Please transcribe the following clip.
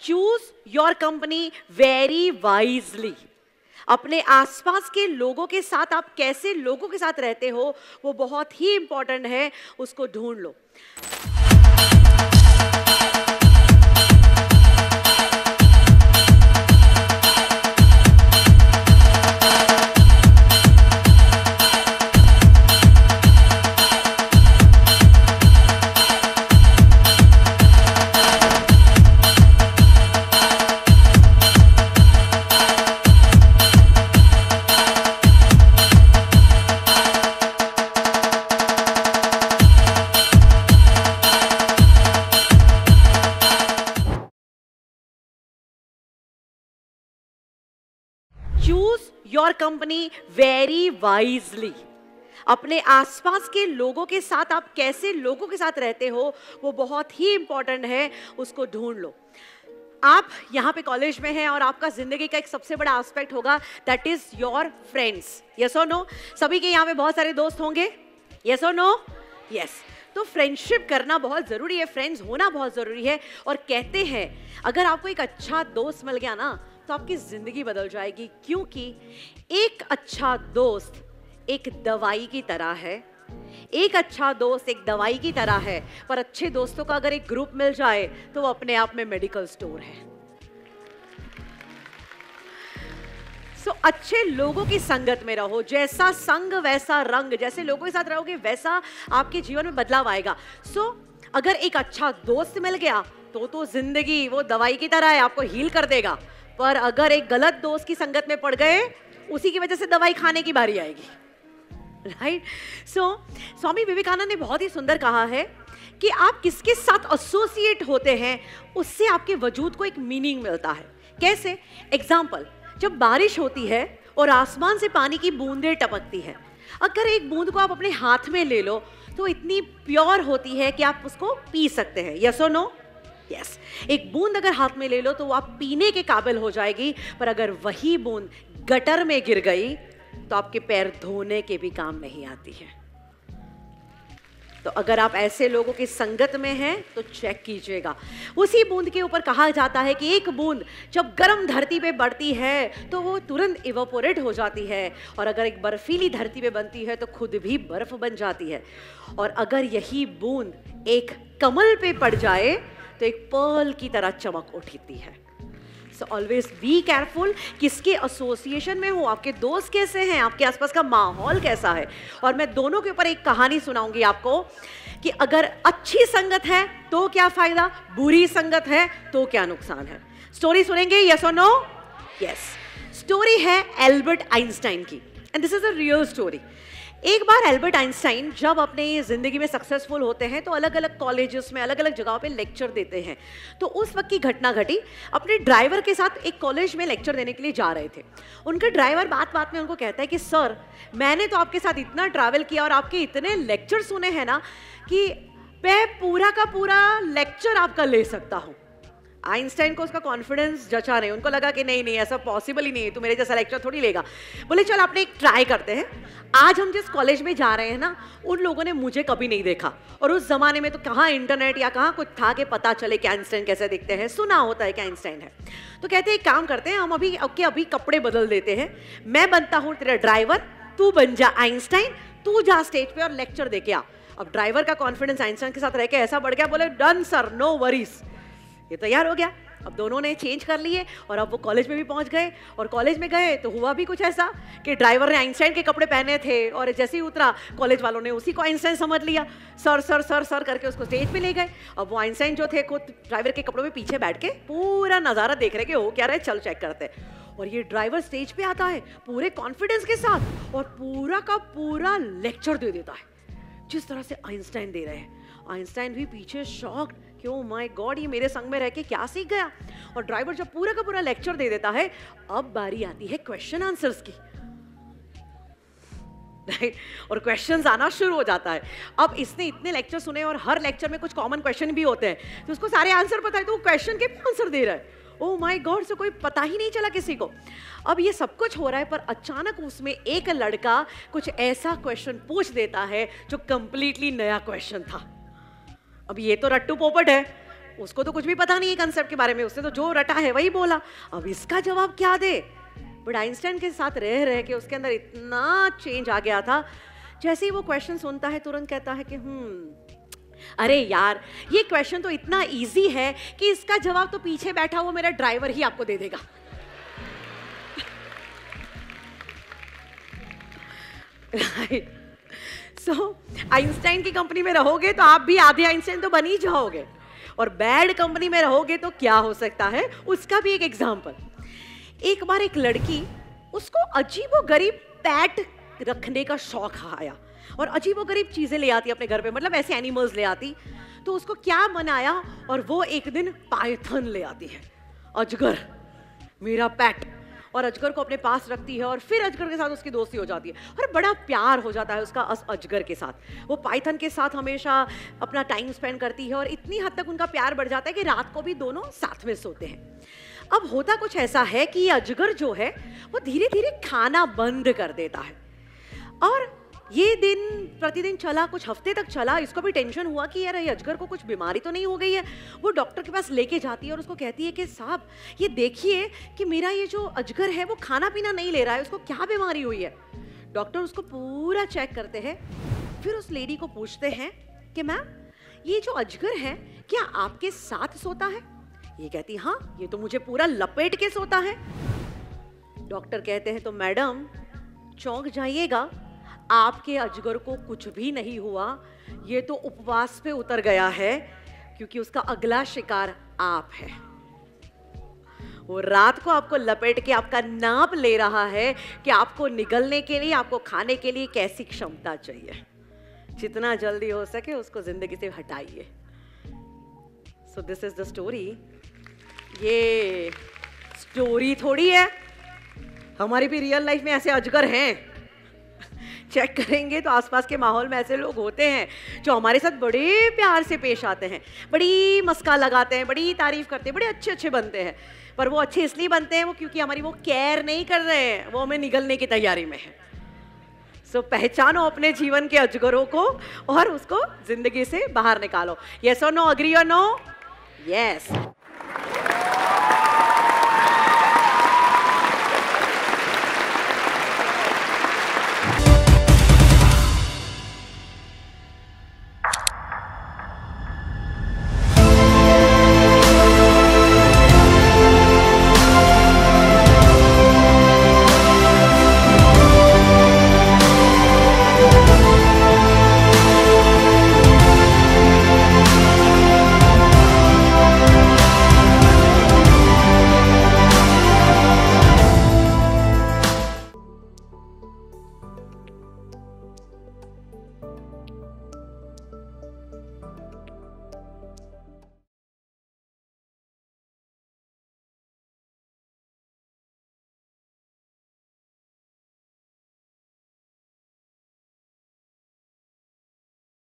Choose your company very wisely. अपने आसपास के लोगों के साथ आप कैसे लोगों के साथ रहते हो वो बहुत ही इंपॉर्टेंट है, उसको ढूंढ लो। Choose your company very wisely. अपने आसपास के लोगों के साथ आप कैसे लोगों के साथ रहते हो वो बहुत ही इंपॉर्टेंट है, उसको ढूंढ लो। आप यहाँ पे कॉलेज में हैं और आपका जिंदगी का एक सबसे बड़ा एस्पेक्ट होगा, that is your friends. Yes और नो? सभी के यहाँ पे बहुत सारे दोस्त होंगे, यस और नो? यस। तो फ्रेंडशिप करना बहुत जरूरी है, फ्रेंड्स होना बहुत जरूरी है। और कहते हैं अगर आपको एक अच्छा दोस्त मिल गया ना तो आपकी जिंदगी बदल जाएगी, क्योंकि एक अच्छा दोस्त एक दवाई की तरह है। एक अच्छा दोस्त एक दवाई की तरह है, पर अच्छे दोस्तों का अगर एक ग्रुप मिल जाए तो वो अपने आप में मेडिकल स्टोर है। सो अच्छे लोगों की संगत में रहो, जैसा संग वैसा रंग, जैसे लोगों के साथ रहोगे वैसा आपके जीवन में बदलाव आएगा। सो अगर एक अच्छा दोस्त मिल गया तो जिंदगी वो दवाई की तरह है, आपको हील कर देगा। पर अगर एक गलत दोस्त की संगत में पड़ गए, उसी की वजह से दवाई खाने की बारी आएगी, राइट? सो स्वामी विवेकानंद ने बहुत ही सुंदर कहा है कि आप किसके साथ एसोसिएट होते हैं उससे आपके वजूद को एक मीनिंग मिलता है। कैसे? एग्जाम्पल, जब बारिश होती है और आसमान से पानी की बूंदें टपकती है, अगर एक बूंद को आप अपने हाथ में ले लो तो इतनी प्योर होती है कि आप उसको पी सकते हैं। यस और नो? यस। एक बूंद अगर हाथ में ले लो तो वो आप पीने के काबिल हो जाएगी, पर अगर वही बूंद गटर में गिर गई तो आपके पैर धोने के भी काम नहीं आती है। तो अगर आप ऐसे लोगों की संगत में हैं तो चेक कीजिएगा। उसी बूंद के ऊपर कहा जाता है कि एक बूंद जब गर्म धरती पे बढ़ती है तो वो तुरंत इवापोरेट हो जाती है, और अगर एक बर्फीली धरती पे बनती है तो खुद भी बर्फ बन जाती है। और अगर यही बूंद एक कमल पे पड़ जाए तो एक पर्ल की तरह चमक उठती है। सो ऑलवेज बी केयरफुल, किसके एसोसिएशन में हो, आपके दोस्त कैसे हैं, आपके आसपास का माहौल कैसा है। और मैं दोनों के ऊपर एक कहानी सुनाऊंगी आपको कि अगर अच्छी संगत है तो क्या फायदा, बुरी संगत है तो क्या नुकसान है। स्टोरी सुनेंगे, यस और नो? यस। स्टोरी है एल्बर्ट आइंस्टाइन की, and this is a real story. एक बार एल्बर्ट आइंस्टाइन जब अपने जिंदगी में सक्सेसफुल होते हैं तो अलग अलग कॉलेजेस में अलग अलग जगहों पे लेक्चर देते हैं। तो उस वक्त की घटना घटी, अपने ड्राइवर के साथ एक कॉलेज में लेक्चर देने के लिए जा रहे थे। उनका ड्राइवर बात बात में उनको कहता है कि सर, मैंने तो आपके साथ इतना ट्रैवल किया और आपके इतने लेक्चर सुने हैं ना कि मैं पूरा का पूरा लेक्चर आपका ले सकता हूँ। आइंस्टाइन को उसका कॉन्फिडेंस जचा नहीं, उनको लगा कि नहीं नहीं ऐसा पॉसिबल ही नहीं है, तू मेरे जैसा लेक्चर थोड़ी लेगा। बोले चल आपने एक ट्राई करते हैं, आज हम जिस कॉलेज में जा रहे हैं ना उन लोगों ने मुझे कभी नहीं देखा, और उस जमाने में तो कहाँ इंटरनेट या कहाँ कुछ था कि पता चले कि आइंस्टाइन कैसे दिखते हैं, सुना होता है कि आइंस्टाइन है। तो कहते हैं एक काम करते हैं, हम अभी कपड़े बदल देते हैं, मैं बनता हूँ तेरा ड्राइवर, तू बन जा आइंस्टाइन, तू जा स्टेज पे और लेक्चर दे के आ। अब ड्राइवर का कॉन्फिडेंस आइंस्टाइन के साथ रह के ऐसा बढ़ गया, बोले डन सर, नो वरीज। ये तैयार हो गया। अब दोनों ने चेंज कर लिए और अब वो कॉलेज में भी पहुंच गए, और कॉलेज में गए तो हुआ भी कुछ ऐसा कि ड्राइवर ने आइंस्टाइन के कपड़े पहने थे, और जैसे ही उतरा कॉलेज वालों ने उसी को आइंस्टाइन समझ लिया, सर सर सर सर करके उसको स्टेज पे ले गए। अब वो आइंस्टाइन जो थे खुद ड्राइवर के कपड़ों में पीछे बैठ के पूरा नज़ारा देख रहे कि हो क्या रहे, चल चेक करते। और ये ड्राइवर स्टेज पे आता है पूरे कॉन्फिडेंस के साथ और पूरा का पूरा लेक्चर दे देता है जिस तरह से आइंस्टाइन दे रहे हैं। आइंस्टाइन भी पीछे शॉक्ड कि ओह माय गॉड, ये मेरे संग में रह के क्या सीख गया। और ड्राइवर जब पूरा का पूरा लेक्चर दे देता है, अब बारी आती है क्वेश्चन आंसर्स की, राइट? और क्वेश्चंस आना शुरू हो जाता है। अब इसने इतने लेक्चर सुने और हर लेक्चर में कुछ कॉमन क्वेश्चन भी होते हैं, तो उसको सारे आंसर पता है, तो वो क्वेश्चन के भी आंसर दे रहा है। ओह माय गॉड, से कोई पता ही नहीं चला किसी को। अब ये सब कुछ हो रहा है, पर अचानक उसमें एक लड़का कुछ ऐसा क्वेश्चन पूछ देता है जो कंप्लीटली नया क्वेश्चन था। अब ये तो रट्टू पोपट है, उसको तो कुछ भी पता नहीं है कंसेप्ट के बारे में, उसने तो जो रटा है वही बोला, अब इसका जवाब क्या दे। बट आइंस्टाइन के साथ रह रह के उसके अंदर इतना चेंज आ गया था, जैसे ही वो क्वेश्चन सुनता है तुरंत कहता है कि अरे यार ये क्वेश्चन तो इतना इजी है कि इसका जवाब तो पीछे बैठा वो मेरा ड्राइवर ही आपको दे देगा। राइट। सो आइंस्टाइन की कंपनी में रहोगे तो आप भी आधे आइंस्टाइन तो बन ही जाओगे, और बैड कंपनी में रहोगे तो क्या हो सकता है उसका भी एक एग्जांपल। एक बार एक लड़की, उसको अजीबोगरीब पेट रखने का शौक आया और अजीबोगरीब चीजें ले आती अपने घर पे, मतलब ऐसे एनिमल्स ले आती। तो उसको क्या मन आया, और वो एक दिन पाइथन ले आती है, अजगर मेरा पेट, और अजगर को अपने पास रखती है, और फिर अजगर के साथ उसकी दोस्ती हो जाती है और बड़ा प्यार हो जाता है उसका अजगर के साथ। वो पाइथन के साथ हमेशा अपना टाइम स्पेंड करती है और इतनी हद तक उनका प्यार बढ़ जाता है कि रात को भी दोनों साथ में सोते हैं। अब होता कुछ ऐसा है कि ये अजगर जो है वो धीरे धीरे खाना बंद कर देता है, और ये दिन प्रतिदिन चला, कुछ हफ्ते तक चला। इसको भी टेंशन हुआ कि यार ये अजगर को कुछ बीमारी तो नहीं हो गई है। वो डॉक्टर के पास लेके जाती है और उसको कहती है कि साहब ये देखिए कि मेरा ये जो अजगर है वो खाना पीना नहीं ले रहा है, उसको क्या बीमारी हुई है। डॉक्टर उसको पूरा चेक करते हैं, फिर उस लेडी को पूछते हैं कि मैम ये जो अजगर है क्या आपके साथ सोता है। ये कहती हाँ, ये तो मुझे पूरा लपेट के सोता है। डॉक्टर कहते हैं तो मैडम चौंक जाइएगा, आपके अजगर को कुछ भी नहीं हुआ, ये तो उपवास पे उतर गया है, क्योंकि उसका अगला शिकार आप है। वो रात को आपको लपेट के आपका नाप ले रहा है कि आपको निगलने के लिए, आपको खाने के लिए कैसी क्षमता चाहिए। जितना जल्दी हो सके उसको जिंदगी से हटाइए। So this is the story. ये स्टोरी थोड़ी है, हमारी भी रियल लाइफ में ऐसे अजगर हैं। चेक करेंगे तो आसपास के माहौल में ऐसे लोग होते हैं जो हमारे साथ बड़े प्यार से पेश आते हैं, बड़ी मस्का लगाते हैं, बड़ी तारीफ करते हैं, बड़े अच्छे अच्छे बनते हैं। पर वो अच्छे इसलिए बनते हैं वो क्योंकि हमारी वो केयर नहीं कर रहे हैं, वो हमें निगलने की तैयारी में है। सो पहचानो अपने जीवन के अजगरों को और उसको जिंदगी से बाहर निकालो। यस और नो, अग्री और नो? यस।